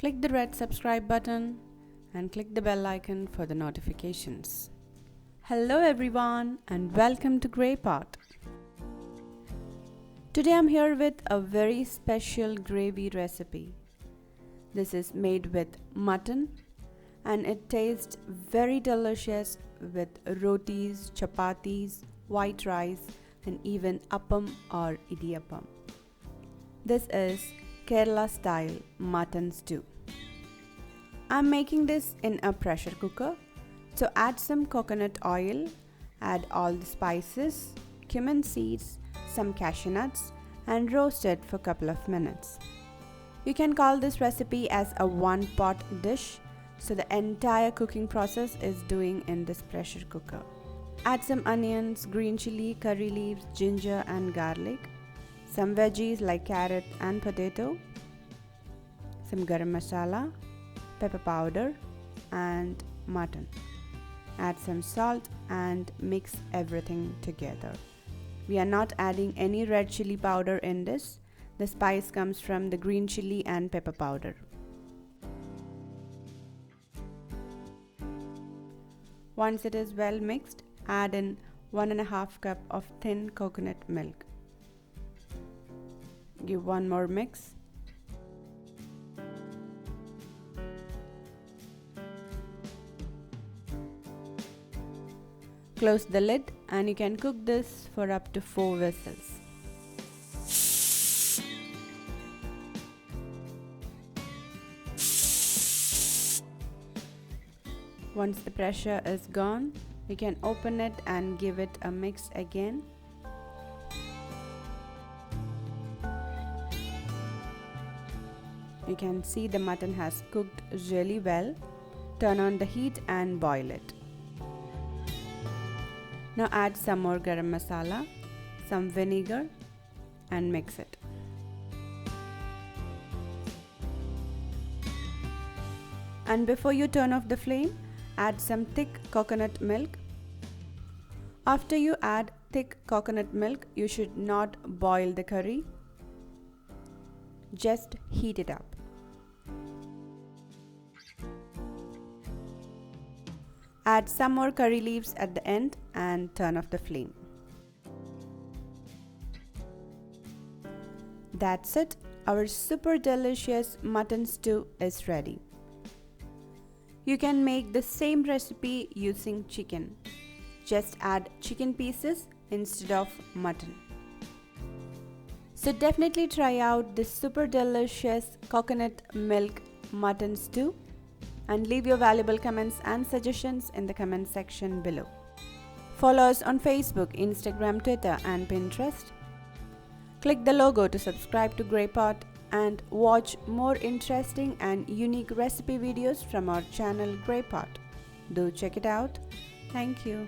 Click the red subscribe button and click the bell icon for the notifications. Hello everyone and welcome to Grey Pot. Today I'm here with a very special gravy recipe. This is made with mutton and it tastes very delicious with rotis, chapatis, white rice and even appam or idiyappam. This is Kerala style mutton stew. I'm making this in a pressure cooker. So add some coconut oil, add all the spices, cumin seeds, some cashew nuts and roast it for a couple of minutes. You can call this recipe as a one pot dish, so the entire cooking process is doing in this pressure cooker. Add some onions, green chili, curry leaves, ginger and garlic, some veggies like carrot and potato, some garam masala, pepper powder and mutton. Add some salt and mix everything together. We are not adding any red chili powder in this. The spice comes from the green chili and pepper powder. Once it is well mixed, add in 1.5 cup of thin coconut milk. Give one more mix. Close the lid and you can cook this for up to 4 whistles. Once the pressure is gone, you can open it and give it a mix again. You can see the mutton has cooked really well. Turn on the heat and boil it. Now add some more garam masala, some vinegar and mix it. And before you turn off the flame, add some thick coconut milk. After you add thick coconut milk, you should not boil the curry. Just heat it up. Add some more curry leaves at the end and turn off the flame. That's it. Our super delicious mutton stew is ready. You can make the same recipe using chicken. Just add chicken pieces instead of mutton. So definitely try out this super delicious coconut milk mutton stew and leave your valuable comments and suggestions in the comment section below. Follow us on Facebook, Instagram, Twitter and Pinterest. Click the logo to subscribe to Grey Pot and watch more interesting and unique recipe videos from our channel Grey Pot. Do check it out. Thank you.